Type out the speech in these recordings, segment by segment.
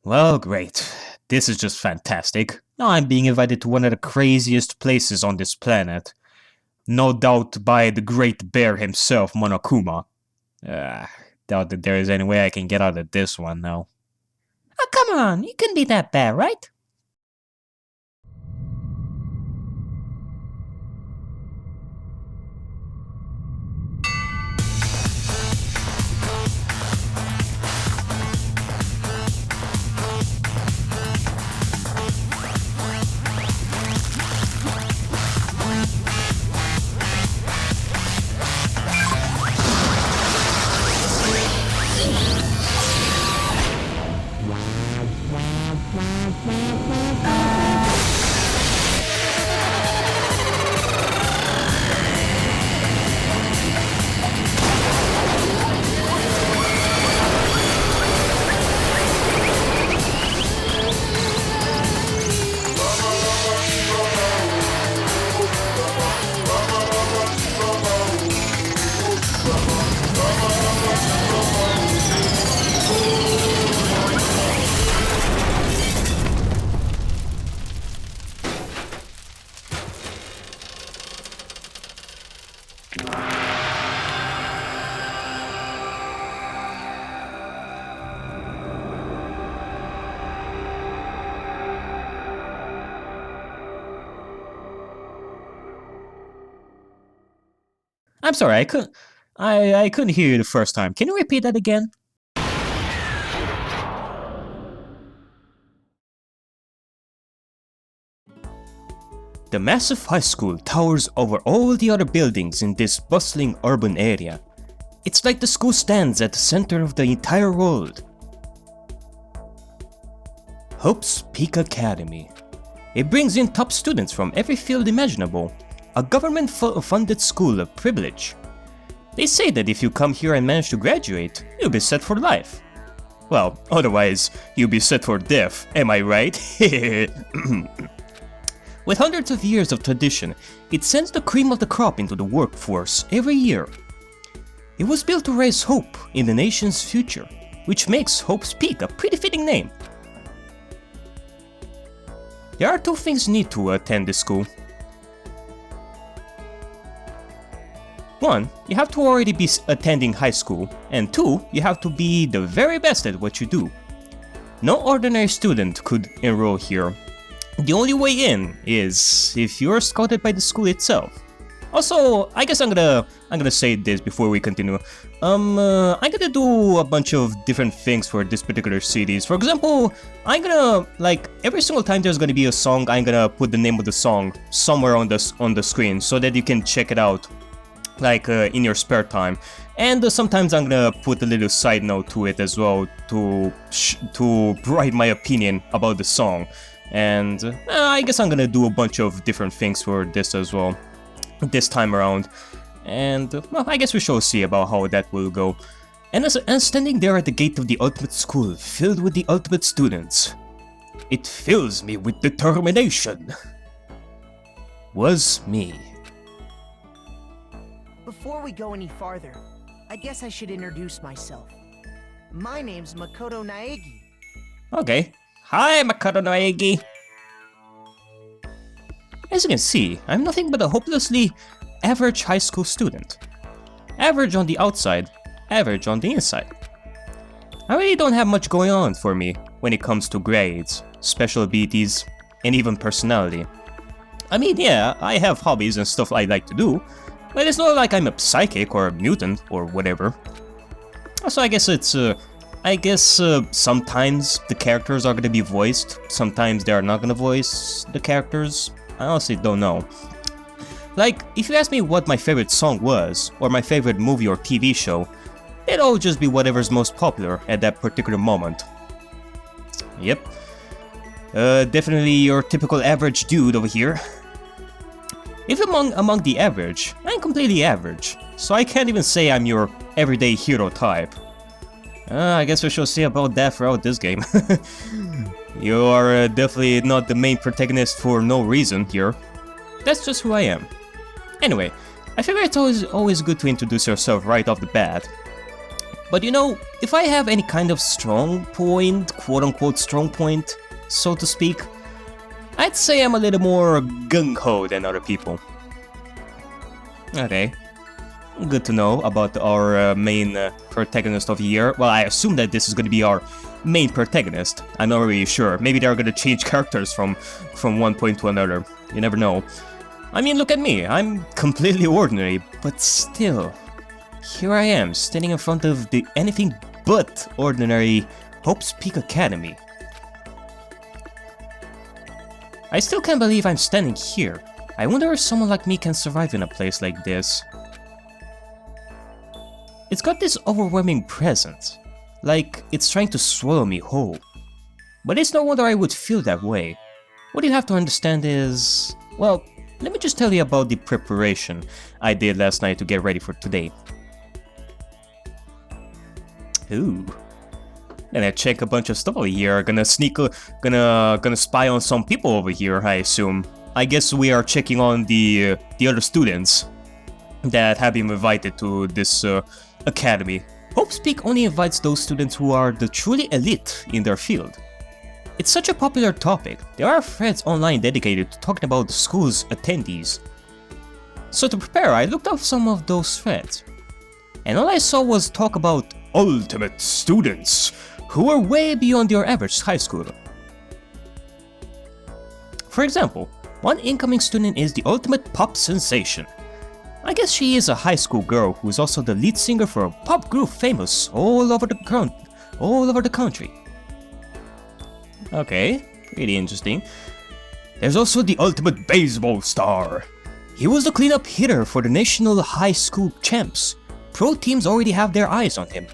Well, great. This is just fantastic. Now I'm being invited to one of the craziest places on this planet. No doubt by the great bear himself, Monokuma. Doubt that there is any way I can get out of this one now. Oh, come on, you couldn't be that bad, right? I'm sorry, I couldn't hear you the first time. Can you repeat that again? The massive high school towers over all the other buildings in this bustling urban area. It's like the school stands at the center of the entire world. Hope's Peak Academy. It brings in top students from every field imaginable. A government-funded school of privilege. They say that if you come here and manage to graduate, you'll be set for life. Well, otherwise, you'll be set for death, am I right? With hundreds of years of tradition, it sends the cream of the crop into the workforce every year. It was built to raise hope in the nation's future, which makes Hope's Peak a pretty fitting name. There are two things you need to attend this school. One, you have to already be attending high school, and two, you have to be the very best at what you do. No ordinary student could enroll here. The only way in is if you're scouted by the school itself. Also, I guess I'm gonna say this before we continue. I'm gonna do a bunch of different things for this particular series. For example, I'm gonna, like, every single time there's gonna be a song, I'm gonna put the name of the song somewhere on the screen so that you can check it out, like in your spare time. And sometimes I'm gonna put a little side note to it as well to write my opinion about the song. And I guess I'm gonna do a bunch of different things for this as well, this time around. And well, I guess we shall see about how that will go. And as standing there at the gate of the ultimate school, filled with the ultimate students, it fills me with determination. Was me. Before we go any farther, I guess I should introduce myself. My name's Makoto Naegi. Okay. Hi, Makoto Naegi. As you can see, I'm nothing but a hopelessly average high school student. Average on the outside, average on the inside. I really don't have much going on for me when it comes to grades, special abilities, and even personality. I mean, yeah, I have hobbies and stuff I like to do, but it's not like I'm a psychic or a mutant or whatever. So I guess it's, sometimes the characters are gonna be voiced, sometimes they are not gonna voice the characters. I honestly don't know. Like, if you ask me what my favorite song was, or my favorite movie or TV show, it'd all just be whatever's most popular at that particular moment. Yep. Definitely your typical average dude over here. If among the average, I'm completely average, so I can't even say I'm your everyday hero type. I guess we shall see about that throughout this game. You are definitely not the main protagonist for no reason here. That's just who I am. Anyway, I figure it's always good to introduce yourself right off the bat. But you know, if I have any kind of strong point, quote-unquote strong point, so to speak, I'd say I'm a little more gung-ho than other people. Okay. Good to know about our main protagonist of the year. Well, I assume that this is going to be our main protagonist. I'm not really sure. Maybe they're going to change characters from one point to another. You never know. I mean, look at me. I'm completely ordinary, but still. Here I am, standing in front of the anything but ordinary Hope's Peak Academy. I still can't believe I'm standing here. I wonder if someone like me can survive in a place like this. It's got this overwhelming presence, like it's trying to swallow me whole. But it's no wonder I would feel that way. What you have to understand is... well, let me just tell you about the preparation I did last night to get ready for today. Ooh. Gonna check a bunch of stuff over here, gonna spy on some people over here, I assume. I guess we are checking on the other students that have been invited to this academy. Hope's Peak only invites those students who are the truly elite in their field. It's such a popular topic. There are threads online dedicated to talking about the school's attendees. So to prepare, I looked up some of those threads. And all I saw was talk about ultimate students who are way beyond your average high schooler. For example, one incoming student is the ultimate pop sensation. I guess she is a high school girl who is also the lead singer for a pop group famous all over the country. Okay, pretty interesting. There's also the ultimate baseball star. He was the cleanup hitter for the national high school champs. Pro teams already have their eyes on him.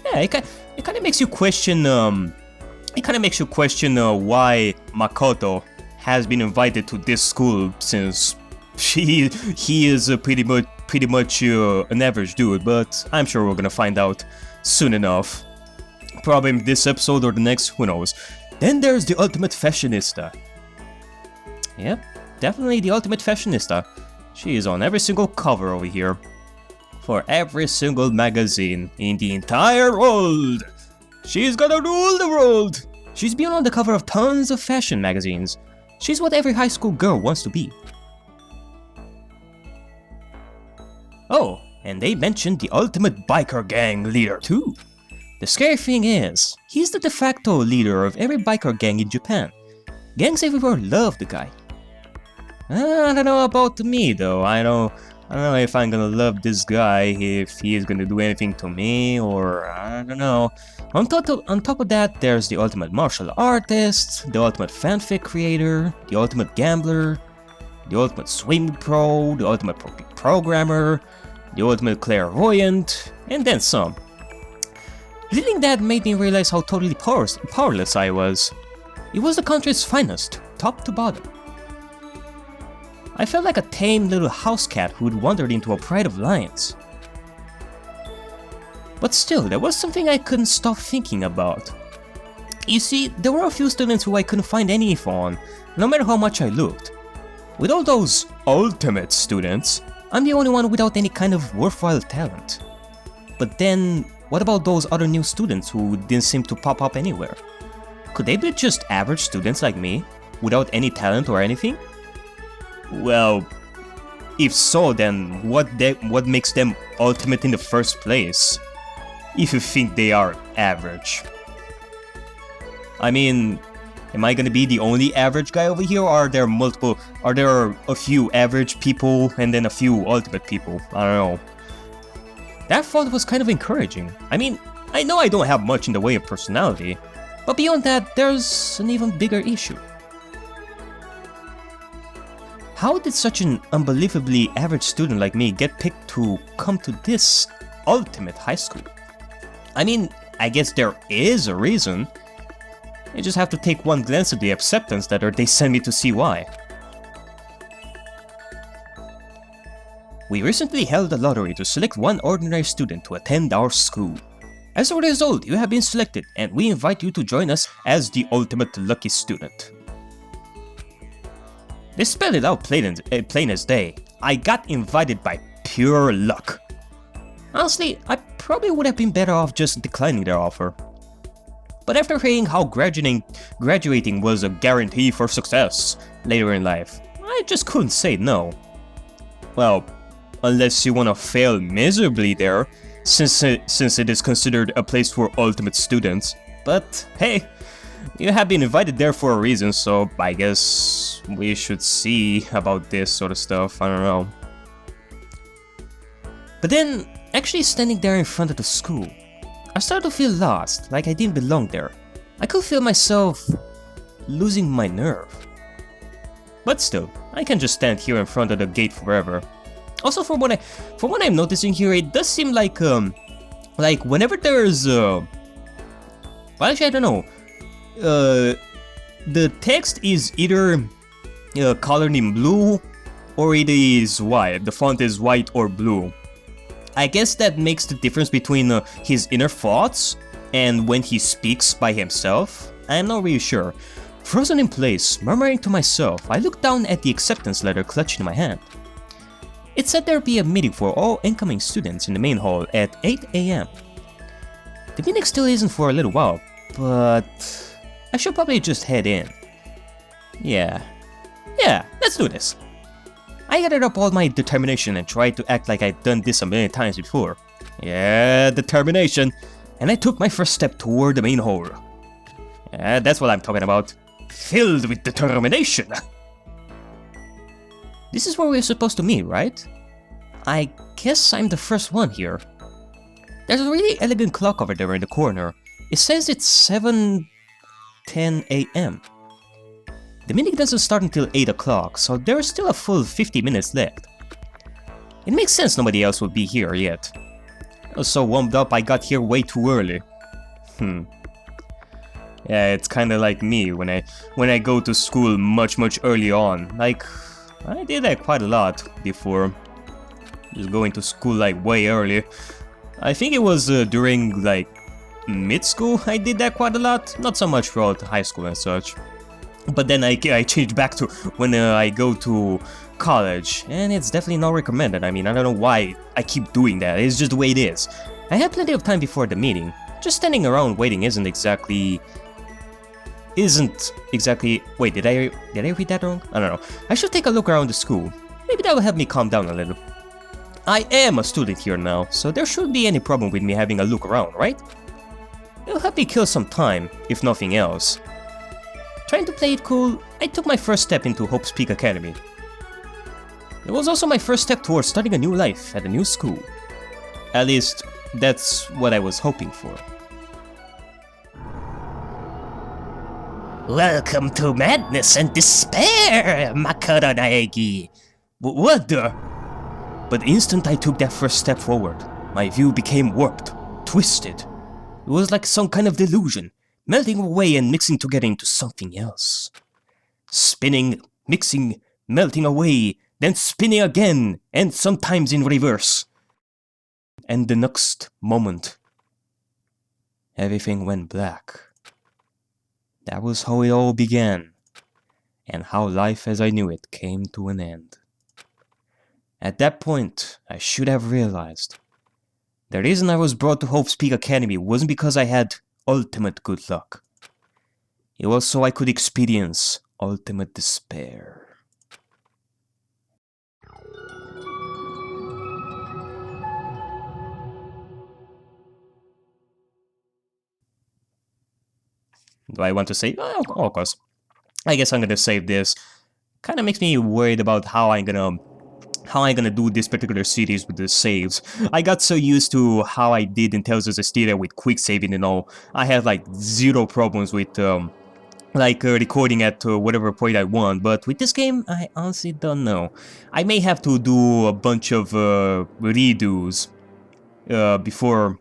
Yeah, it kind of makes you question. Why Makoto has been invited to this school, since he is pretty much an average dude. But I'm sure we're gonna find out soon enough. Probably in this episode or the next, who knows. Then there's the ultimate fashionista. Yep, definitely the ultimate fashionista. She is on every single cover over here. For every single magazine in the entire world. She's gonna rule the world. She's been on the cover of tons of fashion magazines. She's what every high school girl wants to be. Oh, and they mentioned the ultimate biker gang leader too. The scary thing is, he's the de facto leader of every biker gang in Japan. Gangs everywhere love the guy. I don't know about me though. I don't know if I'm gonna love this guy, if he is gonna do anything to me, or I don't know. On top of that, there's the ultimate martial artist, the ultimate fanfic creator, the ultimate gambler, the ultimate swim pro, the ultimate programmer, the ultimate clairvoyant, and then some. Reading that made me realize how totally powerless I was. It was the country's finest, top to bottom. I felt like a tame little house cat who'd wandered into a pride of lions. But still, there was something I couldn't stop thinking about. You see, there were a few students who I couldn't find any info on, no matter how much I looked. With all those ultimate students, I'm the only one without any kind of worthwhile talent. But then, what about those other new students who didn't seem to pop up anywhere? Could they be just average students like me, without any talent or anything? Well, if so, then what makes them ultimate in the first place? If you think they are average. I mean, am I gonna be the only average guy over here, or are there a few average people and then a few ultimate people? I don't know. That thought was kind of encouraging. I mean, I know I don't have much in the way of personality, but beyond that, there's an even bigger issue. How did such an unbelievably average student like me get picked to come to this ultimate high school? I mean, I guess there is a reason. You just have to take one glance at the acceptance letter they sent me to see why. We recently held a lottery to select one ordinary student to attend our school. As a result, you have been selected, and we invite you to join us as the ultimate lucky student. They spelled it out plain as day. I got invited by pure luck. Honestly, I probably would have been better off just declining their offer. But after hearing how graduating was a guarantee for success later in life, I just couldn't say no. Well, unless you wanna fail miserably there, since it is considered a place for ultimate students. But hey, you have been invited there for a reason, so I guess we should see about this sort of stuff, I don't know. But then, actually standing there in front of the school, I started to feel lost, like I didn't belong there. I could feel myself losing my nerve. But still, I can just stand here in front of the gate forever. Also, from what I'm noticing here, it does seem like whenever there's well, actually I don't know. The text is either colored in blue or it is white. The font is white or blue. I guess that makes the difference between his inner thoughts and when he speaks by himself. I'm not really sure. Frozen in place, murmuring to myself, I looked down at the acceptance letter clutched in my hand. It said there'd be a meeting for all incoming students in the main hall at 8 AM. The meeting still isn't for a little while, but I should probably just head in. Yeah, let's do this. I gathered up all my determination and tried to act like I'd done this a million times before. Yeah, determination. And I took my first step toward the main hall. Yeah, that's what I'm talking about. Filled with determination. This is where we're supposed to meet, right? I guess I'm the first one here. There's a really elegant clock over there in the corner. It says it's 7:10 AM. The meeting doesn't start until 8 o'clock, so there's still a full 50 minutes left. It makes sense nobody else will be here yet. I was so warmed up I got here way too early. Yeah, it's kinda like me when I go to school much early on. Like, I did that quite a lot before. Just going to school like way early. I think it was during like mid-school I did that quite a lot. Not so much throughout high school and such. But then I changed back to when I go to college, and it's definitely not recommended. I mean, I don't know why I keep doing that, it's just the way it is. I had plenty of time before the meeting. Just standing around waiting isn't exactly... Wait, did I read that wrong? I don't know. I should take a look around the school. Maybe that will help me calm down a little. I am a student here now, so there shouldn't be any problem with me having a look around, right? It'll help me kill some time, if nothing else. Trying to play it cool, I took my first step into Hope's Peak Academy. It was also my first step towards starting a new life at a new school. At least, that's what I was hoping for. Welcome to madness and despair, Makoto Naegi. What the? But the instant I took that first step forward, my view became warped, twisted. It was like some kind of delusion, melting away and mixing together into something else. Spinning, mixing, melting away, then spinning again, and sometimes in reverse. And the next moment, everything went black. That was how it all began, and how life as I knew it came to an end. At that point, I should have realized the reason I was brought to Hope's Peak Academy wasn't because I had ultimate good luck. It was so I could experience ultimate despair. Do I want to save? Oh, of course. I guess I'm gonna save this. Kinda makes me worried about how I'm gonna do this particular series with the saves. I got so used to how I did in Tales of Zestiria with quick saving and all. I had like zero problems with recording at whatever point I want, but with this game, I honestly don't know. I may have to do a bunch of redos before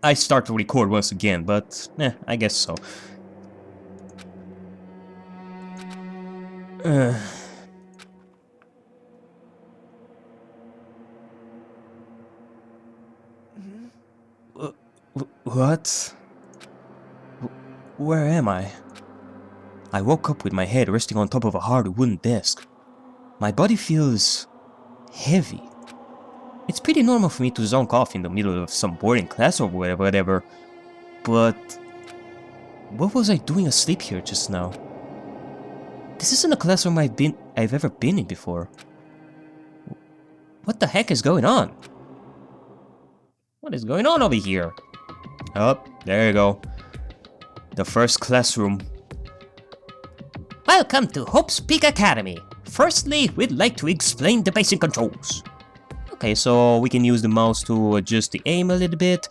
I start to record once again, but I guess so. What? Where am I? I woke up with my head resting on top of a hard wooden desk. My body feels heavy. It's pretty normal for me to zonk off in the middle of some boring class or whatever. But what was I doing asleep here just now? This isn't a classroom I've ever been in before. What the heck is going on? What is going on over here? Oh, there you go. The first classroom. Welcome to Hope's Peak Academy. Firstly, we'd like to explain the basic controls. Okay, so we can use the mouse to adjust the aim a little bit.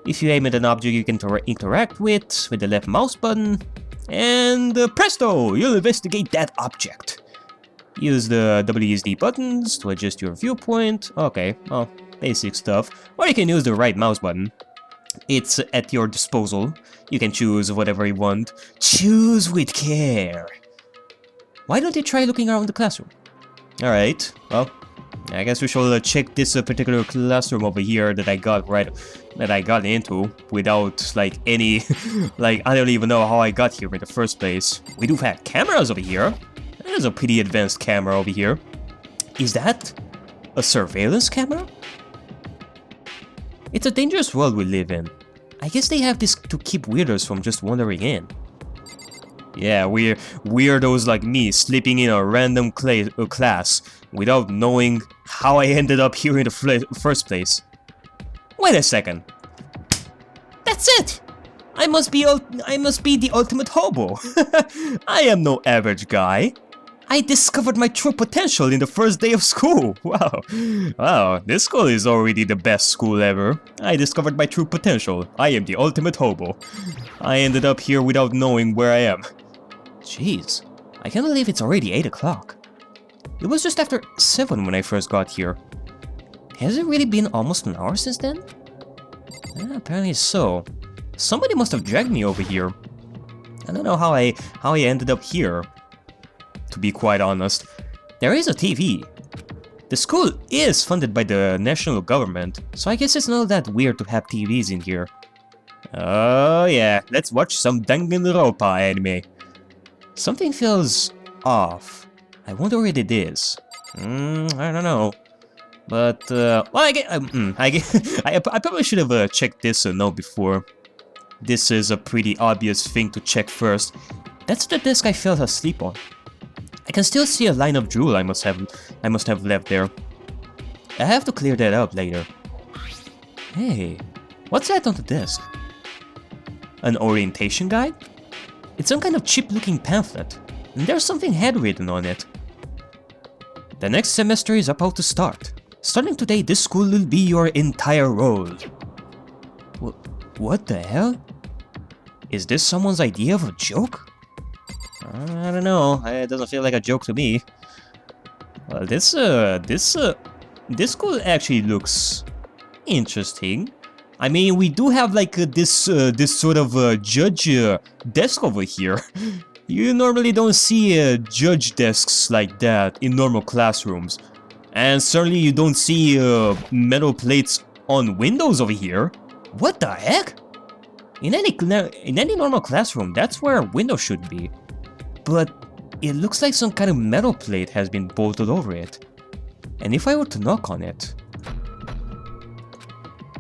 If you aim at an object you can interact with the left mouse button. And presto! You'll investigate that object. Use the WSD buttons to adjust your viewpoint. Okay, well, basic stuff. Or you can use the right mouse button. It's at your disposal. You can choose whatever you want. Choose with care. Why don't you try looking around the classroom? Alright, well, I guess we should check this particular classroom over here that I got into without like any I don't even know how I got here in the first place. We do have cameras over here. There's a pretty advanced camera over here. Is that a surveillance camera? It's a dangerous world we live in. I guess they have this to keep weirdos from just wandering in. Yeah, weirdos like me sleeping in a random class without knowing how I ended up here in the first place. Wait a second. That's it! I must be the ultimate hobo. I am no average guy. I discovered my true potential in the first day of school. Wow, this school is already the best school ever. I discovered my true potential. I am the ultimate hobo. I ended up here without knowing where I am. Jeez, I can't believe it's already 8 o'clock. It was just after 7 when I first got here. Has it really been almost an hour since then? Yeah, apparently so. Somebody must have dragged me over here. I don't know how I ended up here, to be quite honest. There is a TV. The school is funded by the national government, so I guess it's not that weird to have TVs in here. Oh yeah, let's watch some Danganronpa anime. Something feels off. I wonder what it is. I don't know. But, well, I probably should have checked this note before. This is a pretty obvious thing to check first. That's the desk I fell asleep on. I can still see a line of drool I must have left there. I have to clear that up later. Hey, what's that on the desk? An orientation guide? It's some kind of cheap-looking pamphlet, and there's something handwritten on it. The next semester is about to start. Starting today, this school will be your entire role. What the hell? Is this someone's idea of a joke? I don't know. It doesn't feel like a joke to me. Well, this school actually looks interesting. I mean, we do have like this sort of judge desk over here. You normally don't see judge desks like that in normal classrooms, and certainly you don't see metal plates on windows over here. What the heck? In any normal classroom, that's where a window should be. But it looks like some kind of metal plate has been bolted over it. And if I were to knock on it...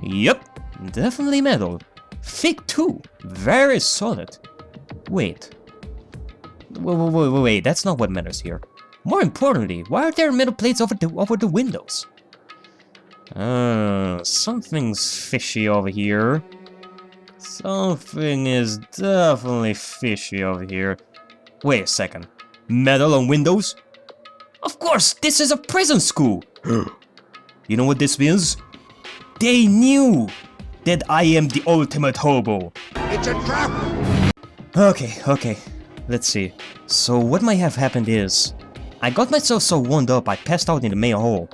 Yep, definitely metal. Thick too, very solid. Wait, that's not what matters here. More importantly, why are there metal plates over the windows? Something's fishy over here. Something is definitely fishy over here. Wait a second. Metal on windows? Of course, this is a prison school! You know what this means? They knew that I am the ultimate hobo. It's a trap! Okay. Let's see. So what might have happened is, I got myself so wound up I passed out in the main hall,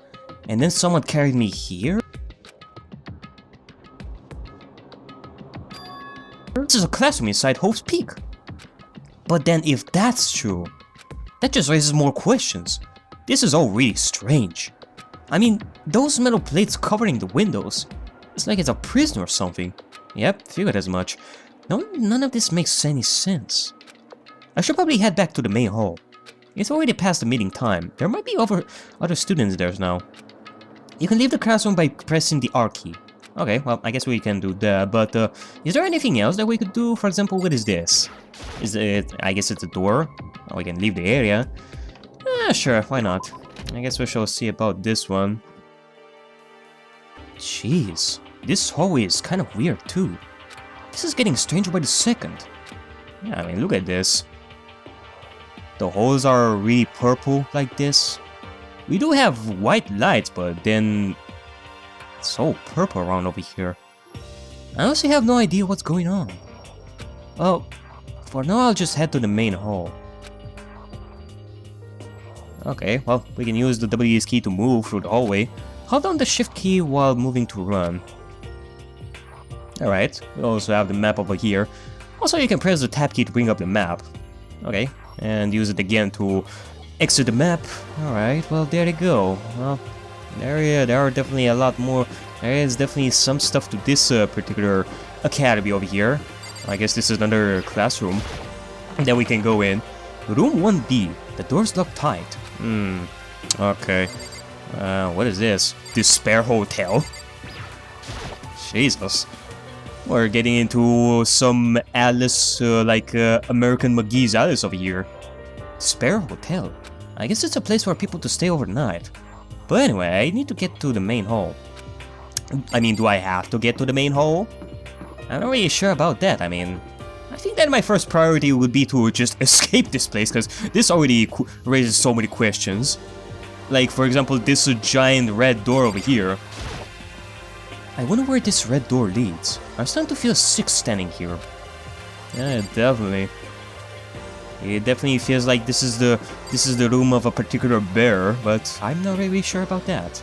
and then someone carried me here? This is a classroom inside Hope's Peak. But then if that's true, that just raises more questions. This is all really strange. I mean, those metal plates covering the windows, it's like it's a prison or something. Yep, figured as much. No, none of this makes any sense. I should probably head back to the main hall. It's already past the meeting time. There might be other students there now. You can leave the classroom by pressing the R key. Okay, well, I guess we can do that, but is there anything else that we could do? For example, what is this? Is it... I guess it's a door. Oh, we can leave the area. Sure, why not? I guess we shall see about this one. Jeez, this hallway is kind of weird too. This is getting stranger by the second. Yeah, I mean, look at this. The holes are really purple like this. We do have white lights, but then it's so purple around over here. I honestly have no idea what's going on. Well, for now I'll just head to the main hall. Okay, well, we can use the WS key to move through the hallway. Hold down the shift key while moving to run. Alright, we also have the map over here. Also, you can press the tab key to bring up the map. Okay, and use it again to exit the map. Alright, well, there you go. Well, there are definitely a lot more. There is definitely some stuff to this particular academy over here. I guess this is another classroom that we can go in. Room 1B. The door's locked tight. Okay. What is this? Despair Hotel? Jesus. We're getting into some Alice, American McGee's Alice over here. Despair Hotel? I guess it's a place for people to stay overnight. But anyway, I need to get to the main hall. I mean, do I have to get to the main hall? I'm not really sure about that. I mean, I think that my first priority would be to just escape this place, because this already raises so many questions. Like, for example, this giant red door over here. I wonder where this red door leads. I'm starting to feel sick standing here. Yeah, definitely. It definitely feels like this is the room of a particular bear, but I'm not really sure about that.